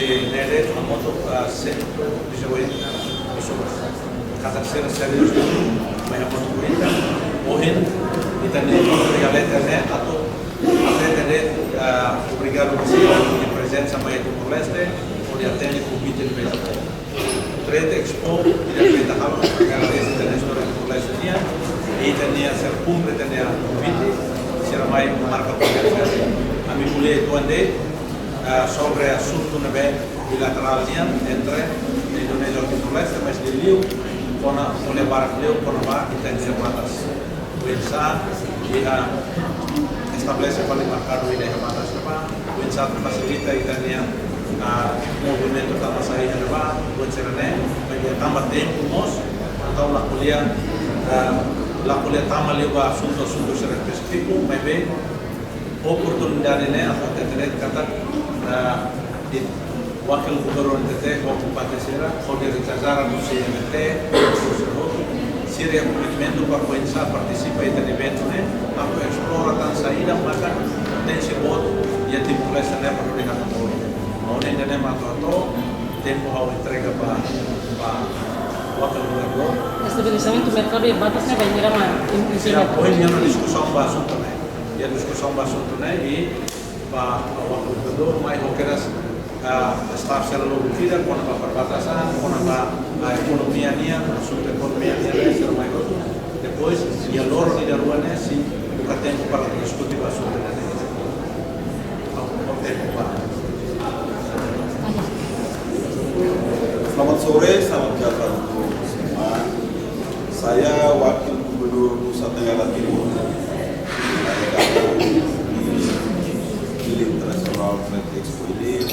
nere a moto sempre bisa wait pessoas cada ser serius mas a moto cuida morrendo e também a letra né atau até ter obrigado você de presença mais do Timor-Leste ou de atender o convite de vez Trade Expo e a halo cada vez tem a história do Timor-Leste e tem a ser cumbre tem a convite será mais marca comercial a mim mulher quando sobre assunto bilateralnya entre Indonesia dan Timor-Leste, mas beliau pernah oleh para beliau pernah kita batas Winsa dia establece paling marcado ini batas apa Winsa fasilita itania movimento tanpa saya apa Winserane bagi tambah tempo nos atau la kuliah tambah lewat assunto spesifik maybe oportunidade né atau terkait kata di wakil gubernur NTT Kabupaten Sira Jorge Rizazara do CMT Siria Movimento para Winsa participa em evento né atau explora tan saída maka tem se voto e a Timor-Leste né para lihat todo onde né atau tempo ao entrega para wakil gubernur estabilizamento do mercado e batasnya banyak ramai poinnya discussão assunto né e a discussão assunto né e para wakil gubernur mais hokeras staff secara logika con apa perbatasan con apa ekonomianya assunto ekonomianya secara mais depois e a loro di daruannya si buka tempo para diskusi assunto né tempo para Selamat sore, salam sejahtera untuk semua. Saya Wakil Gubernur Nusa Tenggara Timur. Saya datang di International Trade Expo ini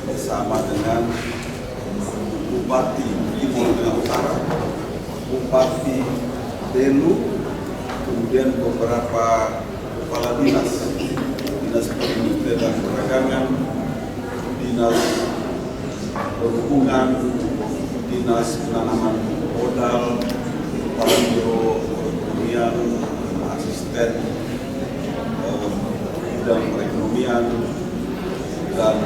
bersama dengan Bupati Timur Tengah Utara, Bupati Belu, kemudian beberapa kepala dinas perindustrian dan perdagangan, dinas perhubungan, dinas penanaman modal, kepala biro perekonomian, asisten bidang perekonomian, dan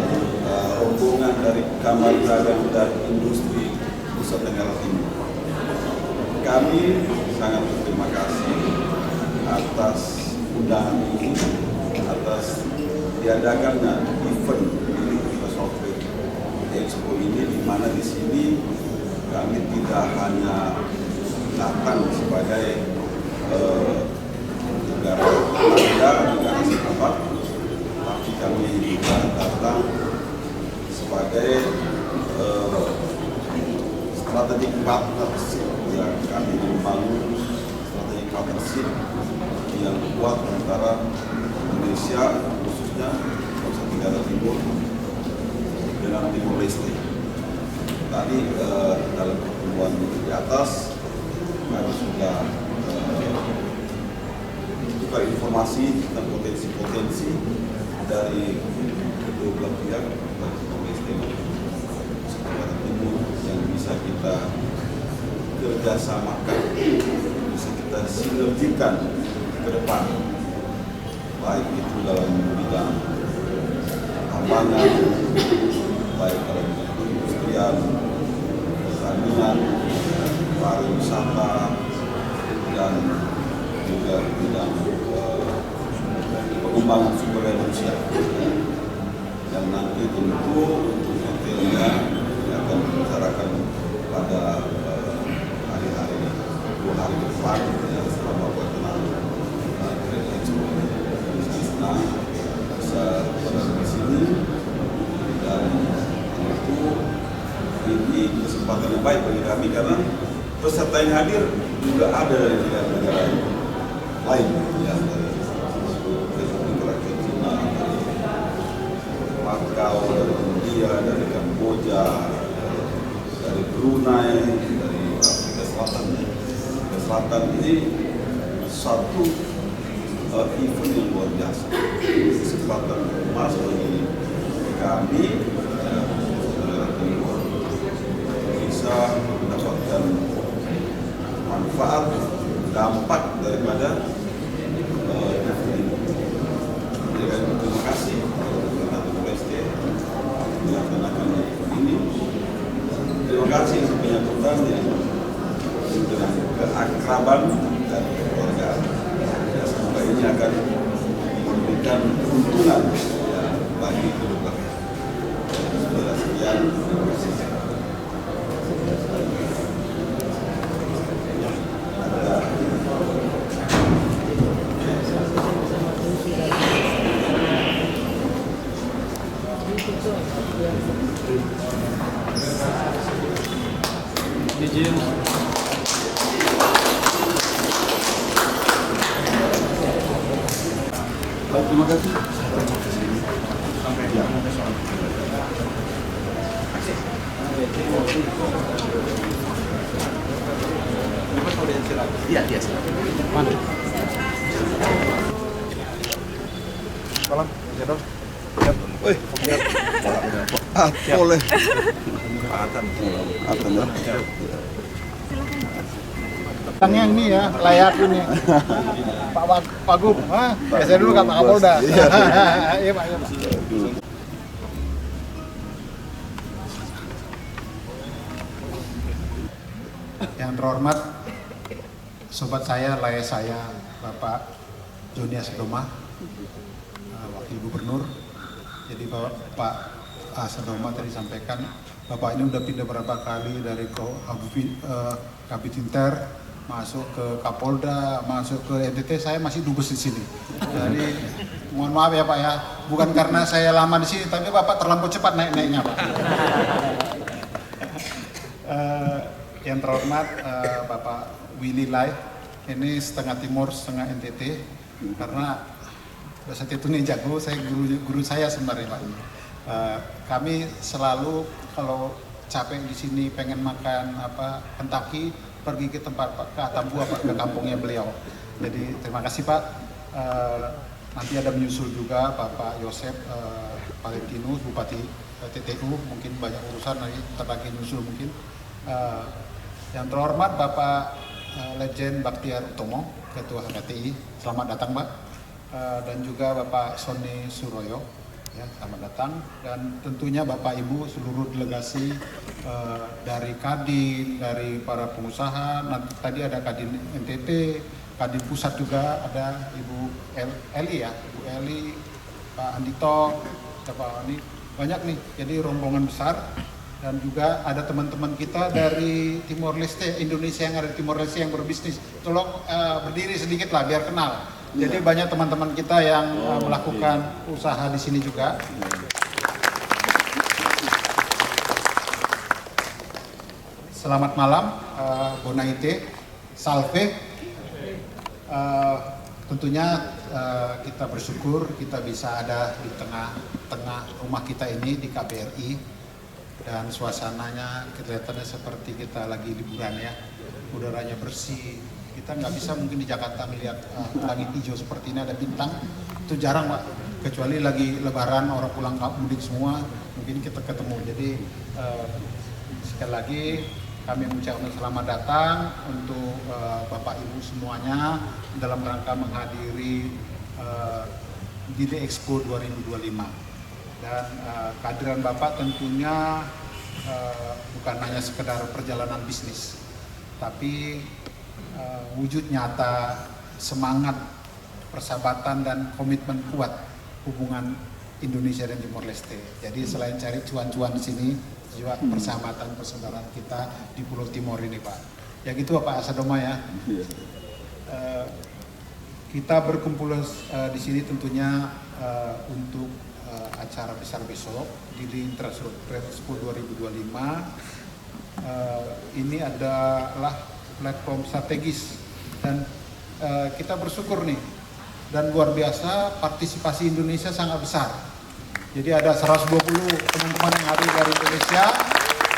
rombongan dari Kamar Dagang dan Industri Nusa Tenggara Timur. Kami sangat berterima kasih atas undangan ini, atas diadakannya event International Trade Expo ini, di mana di sini kami tidak hanya datang sebagai negara tetangga, negara sahabat, tapi kami juga datang sebagai strategic partnership yang kami membangun, strategic partnership yang kuat antara Indonesia, khususnya Nusa Tenggara Timur dengan Timor-Leste. Tadi dalam pertemuan di atas kami sudah tukar informasi tentang potensi-potensi dari kedua belah pihak, baik Timor-Leste maupun Nusa Tenggara Timur, yang bisa kita kerjasamakan, bisa kita sinergikan ke depan, baik itu dalam bidang tambangan, baik dalam industrian, pertanian, pariwisata, dan juga bidang pengembangan sumber daya manusia. Dan nanti tentu detailnya akan dibicarakan pada hari-hari 2 hari ke depan selama pelaksanaan Trade Expo ini. Nah, bisa berada di sini, dan tentu ini kesempatan yang baik bagi kami karena peserta yang hadir juga ada dari negara lain, ya, dari Republik Rakyat Cina, dari Macau, dari India, dari Kamboja, dari Brunei, dari Afrika Selatan. Afrika Selatan ini satu event yang luar biasa, kesempatan emas bagi kami negara Timur bisa mendapatkan manfaat, dampak daripada event ini. Jadi terima kasih kepada Timor-Leste yang melaksanakan akan memberikan keuntungan ya, bagi kedua belah pihak. Sekian, terima kasih. Izin. Baik, terima kasih. Sampai besok. Iya, iya. Mana? Salam, Jenderal. Siap. Wih, siap. Boleh. Akan ya. Yang ini ya, layak ini. Pak Wagub, biasanya dulu Pak Kapolda. Iya Pak. Yang terhormat, sobat saya, layak saya, Bapak Joni Asadoma, Wakil Gubernur. Jadi Pak Asadoma tadi sampaikan, Bapak ini udah pindah berapa kali dari Kabit Inter, masuk ke Kapolda, masuk ke NTT, saya masih dubes di sini. Jadi mohon maaf ya Pak ya, bukan karena saya lama di sini, tapi Bapak terlampau cepat naik-naiknya Pak. Yang terhormat Bapak Willy Lai, ini setengah Timur, setengah NTT, karena saat itu nih jago, saya guru saya sebenarnya Pak. Kami selalu kalau capek di sini pengen makan Kentucky, pergi ke tempat Pak, ke Atambua Pak, ke kampungnya beliau. Jadi terima kasih Pak. Nanti ada menyusul juga Bapak Yosep Valentinus, Bupati TTU, mungkin banyak urusan nanti lagi nyusul mungkin. Yang terhormat Bapak Legend Baktiar Utomo, Ketua HKTI, selamat datang Pak. Dan juga Bapak Sony Suroyo, ya, selamat datang. Dan tentunya Bapak Ibu seluruh delegasi dari Kadin, dari para pengusaha. Nanti tadi ada Kadin NTT, Kadin Pusat juga ada Ibu Eli ya, Ibu Eli, Pak Andito, Pak Ani, banyak nih. Jadi rombongan besar. Dan juga ada teman-teman kita dari Timor Leste, Indonesia yang ada di Timor Leste yang berbisnis. Tolong berdiri sedikit lah biar kenal. Jadi banyak teman-teman kita yang melakukan usaha di sini juga. Selamat malam, Bonaite, Salve. Tentunya kita bersyukur kita bisa ada di tengah-tengah rumah kita ini di KBRI. Dan suasananya kelihatannya seperti kita lagi liburan ya, udaranya bersih. Kita nggak bisa mungkin di Jakarta melihat langit hijau seperti ini, ada bintang, itu jarang Pak. Kecuali lagi lebaran, orang pulang mudik semua, mungkin kita ketemu. Jadi sekali lagi kami mengucapkan selamat datang untuk Bapak Ibu semuanya dalam rangka menghadiri Gide Expo 2025. Dan kehadiran Bapak tentunya bukan hanya sekedar perjalanan bisnis, tapi wujud nyata semangat persahabatan dan komitmen kuat hubungan Indonesia dan Timor Leste. Jadi selain cari cuan-cuan di sini, juga persahabatan persaudaraan kita di Pulau Timor ini Pak. Ya gitu Pak Asadoma ya. Kita berkumpul di sini tentunya untuk acara besar besok di Infrastruktur Expo 2025. Ini adalah platform strategis dan kita bersyukur nih, dan luar biasa partisipasi Indonesia sangat besar. Jadi ada 120 teman-teman yang hadir dari Indonesia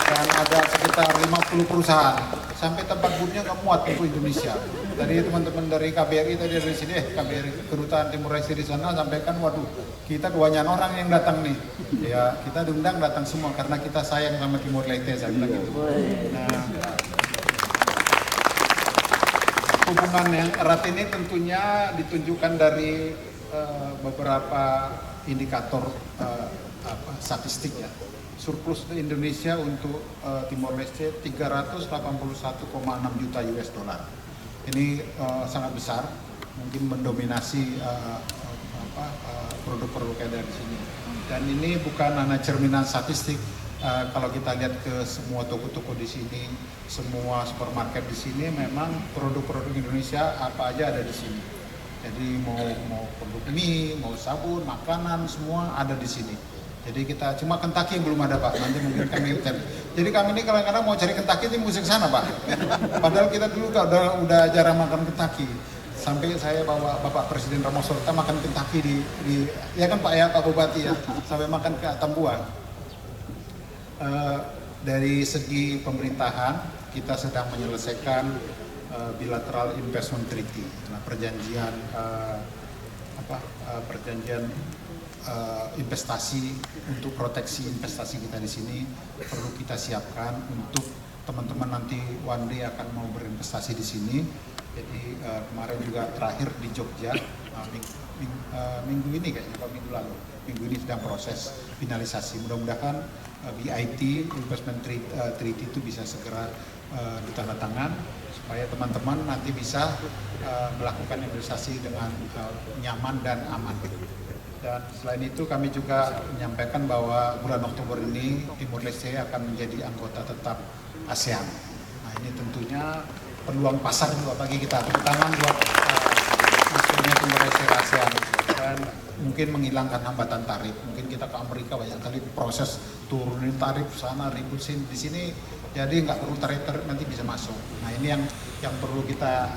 dan ada sekitar 50 perusahaan. Sampai tempat boothnya nggak muat untuk Indonesia. Tadi teman-teman dari KBRI tadi dari sini, KBRI Kedutaan Timor Leste di sana sampaikan, waduh, kita kebanyakan orang yang datang nih. Ya kita diundang datang semua karena kita sayang sama Timor Leste, saya bilang gitu. Nah, hubungan yang erat ini tentunya ditunjukkan dari beberapa indikator statistik ya. Surplus Indonesia untuk Timor Leste 381,6 juta US dollar. Ini sangat besar mungkin mendominasi produk-produk yang ada di sini. Dan ini bukan hanya cerminan statistik. Kalau kita lihat ke semua toko-toko di sini, semua supermarket di sini, memang produk-produk Indonesia apa aja ada di sini. Jadi mau produk mie, mau sabun, makanan, semua ada di sini. Jadi kita cuma Kentucky yang belum ada, Pak. Nanti mungkin kami cari. Jadi kami ini kadang-kadang mau cari Kentucky itu mesti ke sana, Pak. Padahal kita dulu udah jarang makan Kentucky. Sampai saya bawa Bapak Presiden Ramoso kita makan Kentucky di ya kan Pak ya, Pak Bupati ya, sampai makan ke Tambuan. Dari segi pemerintahan kita sedang menyelesaikan bilateral investment treaty, nah, perjanjian investasi untuk proteksi investasi kita di sini perlu kita siapkan untuk teman-teman nanti one day akan mau berinvestasi di sini. Jadi kemarin juga terakhir di Jogja minggu ini kayaknya minggu lalu, minggu ini sedang proses finalisasi. Mudah-mudahan BIT Investment Treaty itu bisa segera ditandatangan supaya teman-teman nanti bisa melakukan investasi dengan nyaman dan aman. Dan selain itu kami juga menyampaikan bahwa bulan Oktober ini Timor Leste akan menjadi anggota tetap ASEAN. Nah ini tentunya peluang pasar juga bagi kita, tantangan buat masuknya Timor Leste ke ASEAN dan mungkin menghilangkan hambatan tarif. Mungkin kita ke Amerika banyak kali proses turunin tarif sana ribut di sini, jadi nggak perlu tarif nanti bisa masuk. Nah ini yang perlu kita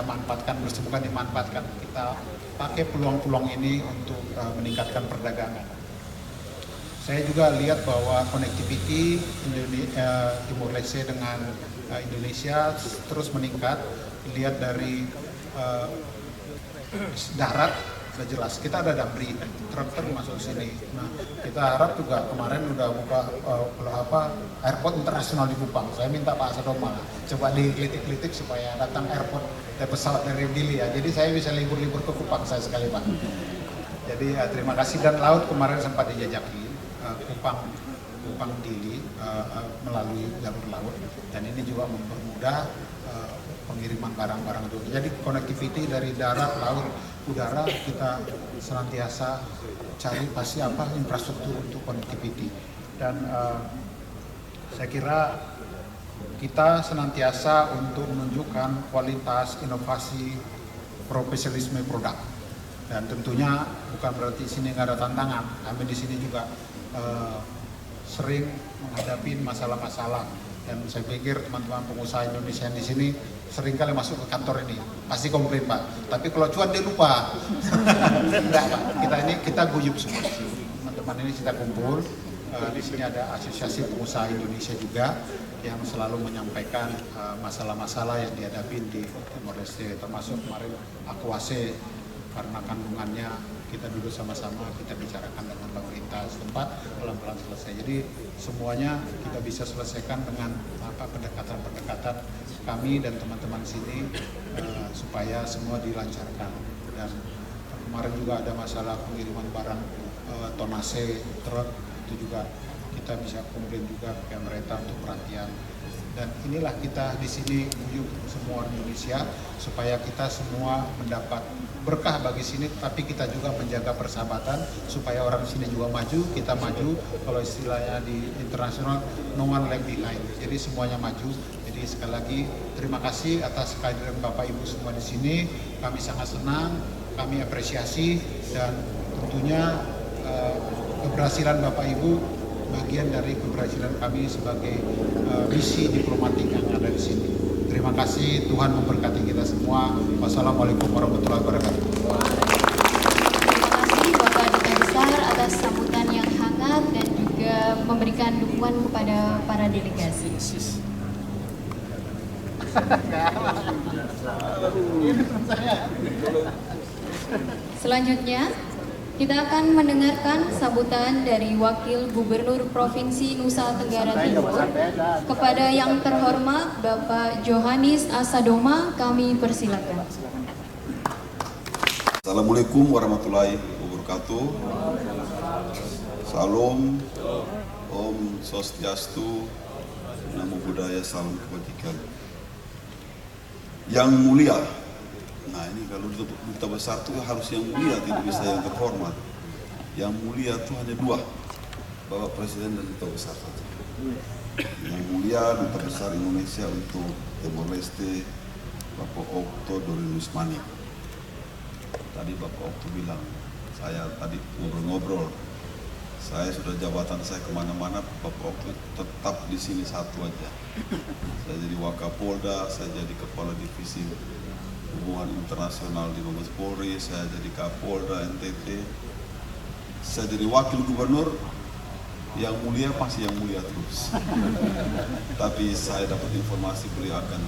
manfaatkan, bukan dimanfaatkan, kita pakai peluang-peluang ini untuk meningkatkan perdagangan. Saya juga lihat bahwa connectivity Timor Leste dengan Indonesia terus meningkat. Lihat dari darat sudah jelas kita ada Damri, truk masuk sini. Nah kita harap juga kemarin udah buka airport internasional di Kupang. Saya minta Pak Sadoma coba diklitik-klitik supaya datang airport dari pesawat dari Dili ya. Jadi saya bisa libur-libur ke Kupang saya sekali Pak. Jadi terima kasih. Dan laut kemarin sempat dijajaki Kupang Dili melalui jalur laut, dan ini juga mempermudah pengiriman barang-barang itu. Jadi connectivity dari darat, laut, udara kita senantiasa cari pasti infrastruktur untuk connectivity. Dan saya kira kita senantiasa untuk menunjukkan kualitas, inovasi, profesionalisme produk. Dan tentunya bukan berarti sini nggak ada tantangan. Kami di sini juga sering menghadapi masalah-masalah, dan saya pikir teman-teman pengusaha Indonesia di sini sering kali masuk ke kantor ini pasti komplain Pak, tapi kalau cuan dia lupa. Enggak Pak, kita guyup semua. Teman-teman ini kita kumpul. Di sini ada Asosiasi Pengusaha Indonesia juga yang selalu menyampaikan masalah-masalah yang dihadapi di Timor Leste, termasuk kemarin Akuase karena kandungannya. Kita duduk sama-sama, kita bicarakan dengan pemerintah setempat, pelan-pelan selesai. Jadi semuanya kita bisa selesaikan dengan pendekatan-pendekatan kami dan teman-teman sini supaya semua dilancarkan. Dan kemarin juga ada masalah pengiriman barang tonase truk, itu juga kita bisa komplain juga ke pemerintah untuk perhatian. Dan inilah kita di sini guyup semua orang Indonesia supaya kita semua mendapat berkah bagi sini, tapi kita juga menjaga persahabatan supaya orang sini juga maju, kita maju. Kalau istilahnya di internasional, no one lag behind. Jadi semuanya maju. Jadi sekali lagi terima kasih atas kehadiran Bapak Ibu semua di sini. Kami sangat senang, kami apresiasi, dan tentunya keberhasilan Bapak Ibu bagian dari keberhasilan kami sebagai misi diplomatik yang ada di sini. Terima kasih, Tuhan memberkati kita semua. Wassalamualaikum warahmatullahi wabarakatuh. Terima kasih Bapak Duta Besar atas sambutan yang hangat dan juga memberikan dukungan kepada para delegasi. Selanjutnya, kita akan mendengarkan sambutan dari Wakil Gubernur Provinsi Nusa Tenggara Timur. Kepada yang terhormat Bapak Johannes A. Sadoma, kami persilakan. Assalamualaikum warahmatullahi wabarakatuh. Salam, Om Swastiastu, Namo Buddhaya, salam kebajikan. Yang mulia Nah ini kalau duta besar itu harus yang mulia, tidak bisa yang terhormat. Yang mulia itu hanya dua, Bapak Presiden dan duta besar saja. Yang mulia duta besar Indonesia untuk Timor Leste, Bapak Okto Dorinus Manik. Tadi Bapak Okto bilang, saya tadi ngobrol-ngobrol, saya sudah jabatan saya kemana-mana, Bapak Okto tetap di sini satu aja. Saya jadi Wakapolda, saya jadi Kepala Divisi Hubungan Internasional di Mabes Polri, saya jadi Kapolda NTT, saya jadi Wakil Gubernur. Yang mulia pasti yang mulia terus. Tapi saya dapat informasi beliau akan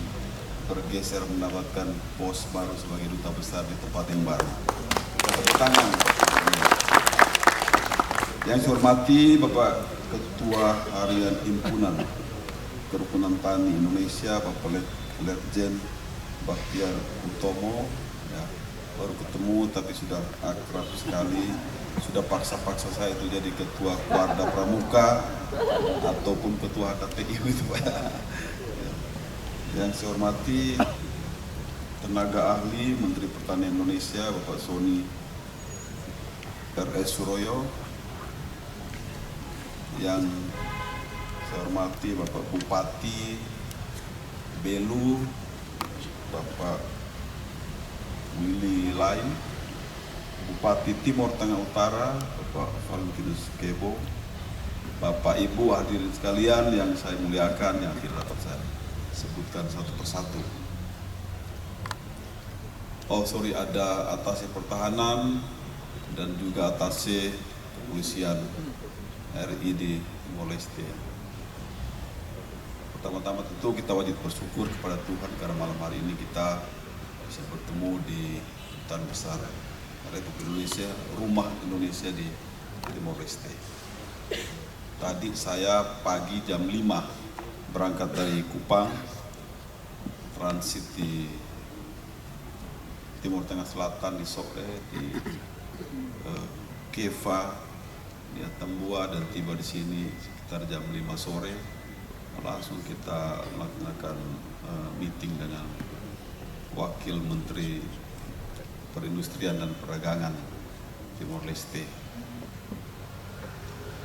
bergeser mendapatkan pos baru sebagai duta besar di tempat yang baru. Tepuk tangan. Yang saya hormati Bapak Ketua Harian Himpunan Kerukunan Tani Indonesia, Bapak Letjen Baktiar Utomo, ya, baru ketemu tapi sudah akrab sekali. Sudah paksa-paksa saya itu jadi ketua Warda Pramuka ataupun ketua KTI itu Pak. Yang saya hormati tenaga ahli Menteri Pertanian Indonesia Bapak Sony R.S. Suroyo. Yang saya hormati Bapak Bupati Belu Bapak Willy Lai, Bupati Timor Tengah Utara, Bapak Valentinus Kebo, Bapak Ibu hadirin sekalian yang saya muliakan, yang tidak dapat saya sebutkan satu persatu. Ada Atase Pertahanan dan juga Atase Kepolisian RI di Timor Leste. Pertama-tama tentu kita wajib bersyukur kepada Tuhan karena malam hari ini kita bisa bertemu di Dutaan Besar Republik Indonesia, rumah Indonesia di Timor Leste. Tadi saya pagi jam 5 berangkat dari Kupang, transit di Timur Tengah Selatan, di Sokle, di Keva, di Atambua, dan tiba di sini sekitar jam 5 sore. Langsung kita melaksanakan meeting dengan Wakil Menteri Perindustrian dan Perdagangan Timor Leste.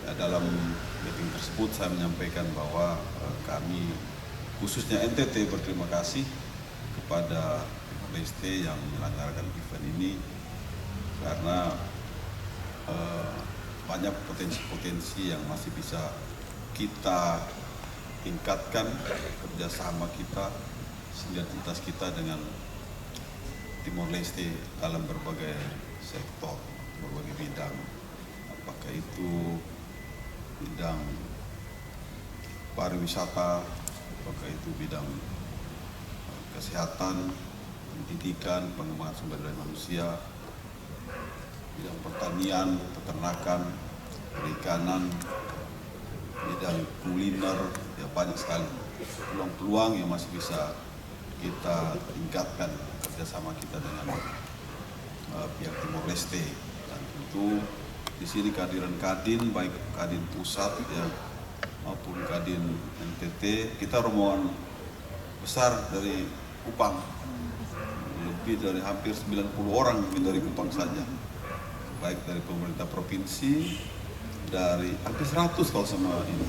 Ya, dalam meeting tersebut saya menyampaikan bahwa kami khususnya NTT berterima kasih kepada Timor Leste yang menyelenggarakan event ini karena banyak potensi-potensi yang masih bisa kita tingkatkan, kerjasama kita, sinergitas kita dengan Timor Leste dalam berbagai sektor, berbagai bidang, apakah itu bidang pariwisata, apakah itu bidang kesehatan, pendidikan, pengembangan sumber daya manusia, bidang pertanian, peternakan, perikanan, bidang kuliner, ya banyak sekali peluang-peluang yang masih bisa kita tingkatkan kerjasama kita dengan pihak Timor Leste. Dan tentu di sini kehadiran Kadin, baik Kadin pusat ya maupun Kadin NTT, kita rombongan besar dari Kupang, lebih dari hampir 90 orang dari Kupang saja, baik dari pemerintah provinsi, dari hampir 100 kalau sama ini,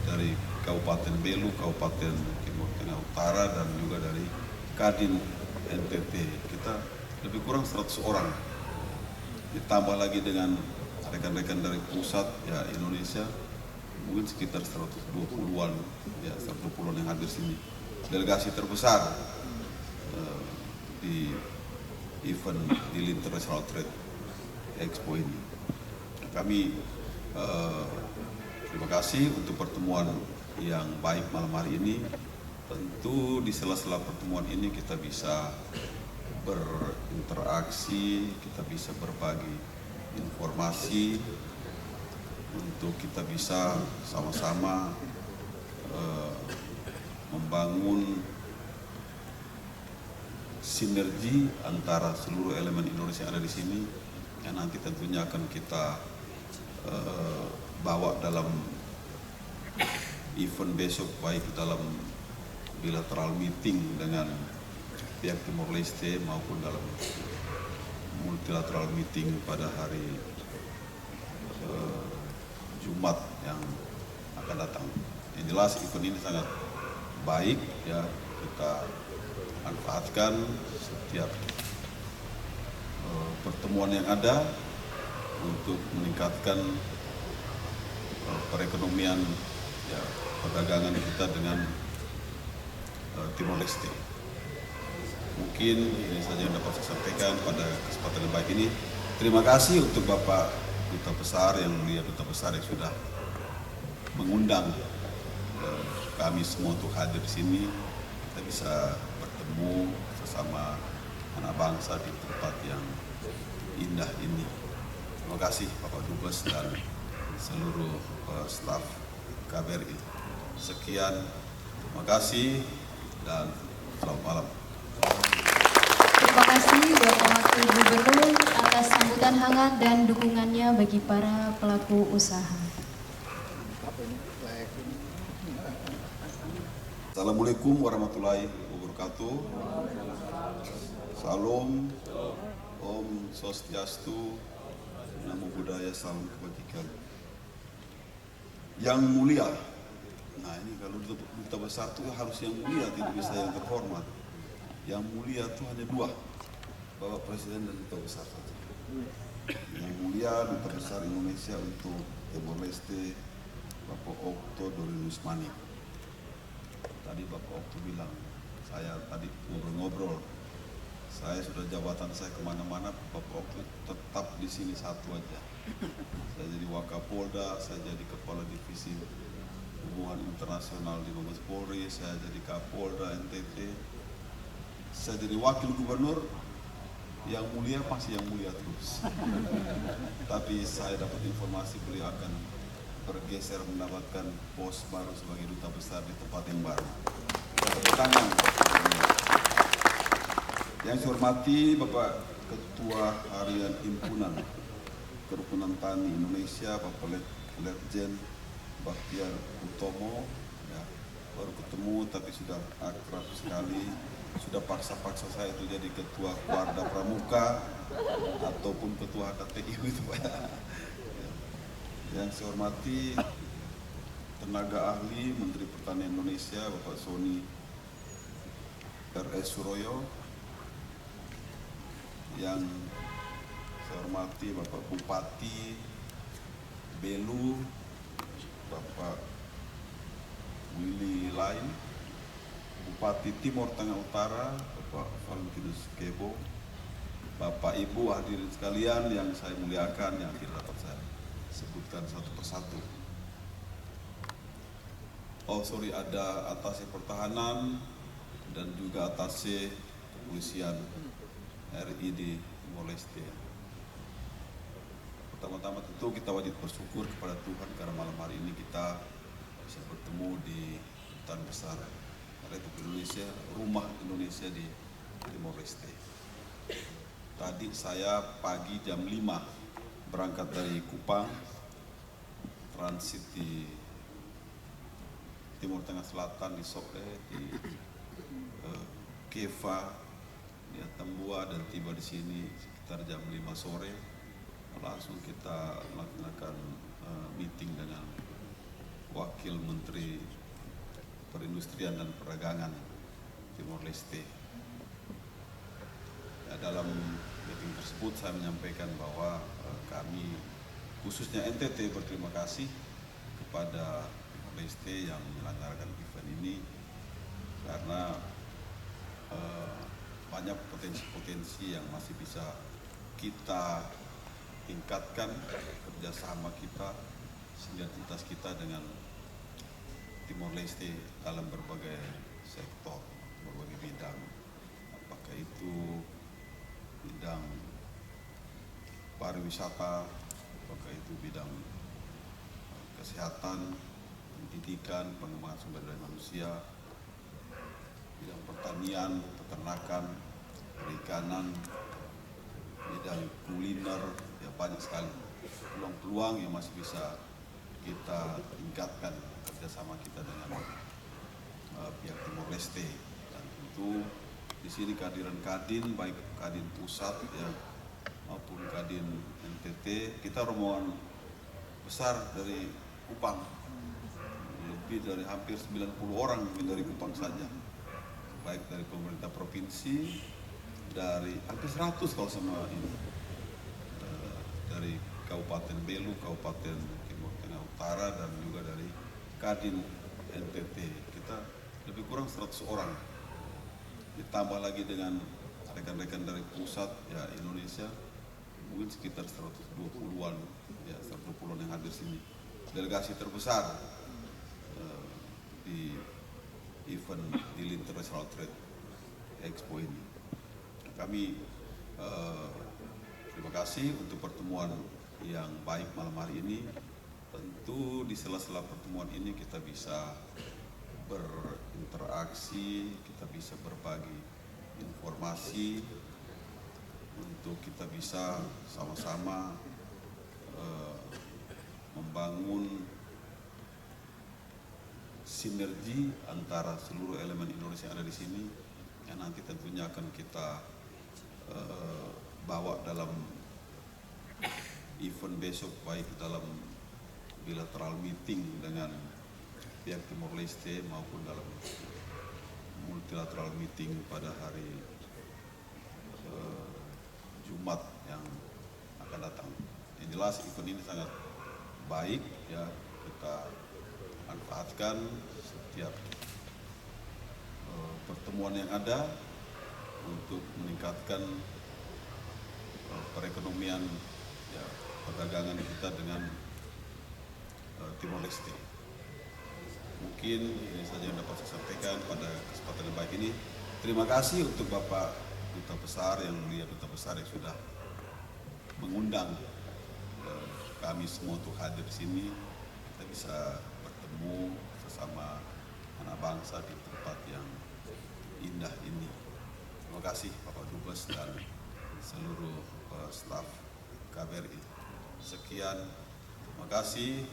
dari Kabupaten Belu, Kabupaten Timur Tengah Utara, dan juga dari Kadin NTT. Kita lebih kurang 100 orang. Ditambah lagi dengan rekan-rekan dari pusat ya Indonesia, mungkin sekitar 120-an ya, 120-an yang hadir sini. Delegasi terbesar di event di International Trade Expo ini. Kami terima kasih untuk pertemuan yang baik malam hari ini. Tentu di sela-sela pertemuan ini kita bisa berinteraksi, kita bisa berbagi informasi untuk kita bisa sama-sama membangun sinergi antara seluruh elemen Indonesia yang ada di sini yang nanti tentunya akan kita bawa dalam event besok, baik dalam bilateral meeting dengan pihak Timor Leste maupun dalam multilateral meeting pada hari Jumat yang akan datang. Yang jelas event ini sangat baik ya, kita manfaatkan setiap pertemuan yang ada untuk meningkatkan perekonomian ya, perdagangan kita dengan Timor Leste. Mungkin ini saja yang dapat saya sampaikan pada kesempatan yang baik ini. Terima kasih untuk Bapak Duta Besar, yang mulia Duta Besar yang sudah mengundang kami semua untuk hadir di sini. Kita bisa bertemu sesama anak bangsa di tempat yang indah ini. Terima kasih Bapak Dubes dan seluruh staf KBRI. Sekian, terima kasih dan selamat malam. Terima kasih Bapak Wakil Gubernur atas sambutan hangat dan dukungannya bagi para pelaku usaha. Assalamualaikum warahmatullahi wabarakatuh. Salam, Om Swastiastu, Namo Buddhaya, salam kebajikan. Yang mulia, nah ini kalau duta besar itu harus yang mulia, tidak bisa yang terhormat. Yang mulia itu hanya dua, Bapak Presiden dan Duta Besar saja. Yang mulia Duta Besar Indonesia untuk Timor Leste, Bapak Okto Dorinus Manik. Tadi Bapak Okto bilang, saya tadi ngobrol-ngobrol, saya sudah jabatan saya kemana-mana, Bapak Okto tetap di sini satu aja. Saya jadi Wakapolda, saya jadi Kepala Divisi Hubungan Internasional di Mabes Polri, saya jadi Kapolda NTT, saya jadi Wakil Gubernur. Yang mulia pasti yang mulia terus. Tapi saya dapat informasi beliau akan bergeser mendapatkan pos baru sebagai Duta Besar di tempat yang baru. Tepuk tangan. Yang saya hormati Bapak Ketua Harian Himpunan Kerukunan Tani Indonesia, Bapak Letjen Baktiar Utomo, ya, baru ketemu tapi sudah akrab sekali. Sudah paksa-paksa saya itu jadi ketua Warda Pramuka ataupun ketua KTIU itu Pak. Yang saya hormati tenaga ahli Menteri Pertanian Indonesia Bapak Sony R.S. Suroyo. Yang saya hormati Bapak Bupati Belu Bapak Willy Lai, Bupati Timor Tengah Utara, Bapak Valentinus Kebo, Bapak Ibu hadirin sekalian yang saya muliakan, yang tidak dapat saya sebutkan satu persatu. Ada Atase Pertahanan dan juga Atase Kepolisian RI di Timor Leste. Pertama-tama tentu kita wajib bersyukur kepada Tuhan karena malam hari ini kita bisa bertemu di Dutaan Besar Republik Indonesia, rumah Indonesia di Timor Leste. Tadi saya pagi jam 5 berangkat dari Kupang, transit di Timur Tengah Selatan, di Sokle, di Keva, di Atambua, dan tiba di sini sekitar jam 5 sore. Langsung kita melaksanakan meeting dengan Wakil Menteri Perindustrian dan Perdagangan Timor Leste. Ya, dalam meeting tersebut saya menyampaikan bahwa kami khususnya NTT berterima kasih kepada Timor Leste yang menyelenggarakan event ini karena banyak potensi-potensi yang masih bisa kita tingkatkan kerjasama kita, sinergitas kita dengan Timor Leste dalam berbagai sektor, berbagai bidang, apakah itu bidang pariwisata, apakah itu bidang kesehatan, pendidikan, pengembangan sumber daya manusia, bidang pertanian, peternakan, perikanan, bidang kuliner, ya banyak sekali peluang-peluang yang masih bisa kita tingkatkan kerjasama kita dengan pihak Timor Leste. Dan tentu di sini kehadiran Kadin, baik Kadin pusat ya maupun Kadin NTT. Kita rombongan besar dari Kupang, lebih dari hampir 90 orang dari Kupang saja, baik dari pemerintah provinsi, dari hampir 100 kalau sama ini, dari Kabupaten Belu, Kabupaten Timur Tengah Utara, dan juga dari Kadin NTT. Kita lebih kurang 100 orang, ditambah lagi dengan rekan-rekan dari pusat ya Indonesia, mungkin sekitar 120-an ya, 120-an yang hadir sini. Delegasi terbesar di event di International Trade Expo ini. Kami terima kasih untuk pertemuan yang baik malam hari ini. Tentu di sela-sela pertemuan ini kita bisa berinteraksi, kita bisa berbagi informasi untuk kita bisa sama-sama membangun sinergi antara seluruh elemen Indonesia yang ada di sini, yang nanti tentunya akan kita bawa dalam event besok, baik dalam bilateral meeting dengan pihak Timor Leste maupun dalam multilateral meeting pada hari Jumat yang akan datang. Yang jelas event ini sangat baik ya, kita manfaatkan setiap pertemuan yang ada untuk meningkatkan perekonomian ya, perdagangan kita dengan Timor Leste. Mungkin ini saja yang dapat saya sampaikan pada kesempatan yang baik ini. Terima kasih untuk Bapak Duta Besar, yang mulia Duta Besar yang sudah mengundang kami semua untuk hadir di sini. Kita bisa bertemu sesama anak bangsa di tempat yang indah ini. Terima kasih Bapak Dubes dan seluruh staf KBRI. Sekian, terima kasih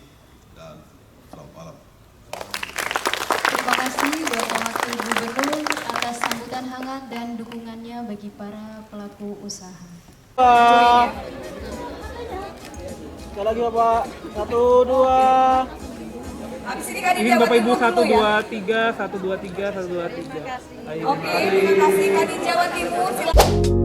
dan selamat malam. Terima kasih Bapak Wakil Gubernur atas sambutan hangat dan dukungannya bagi para pelaku usaha. Sekali lagi Bapak, 1, 2. Ini Bapak Ibu 1, 2, 3, 1, 2, 3, 1, 2, 3. Oke, terima kasih Kadin Jawa Timur. Silakan.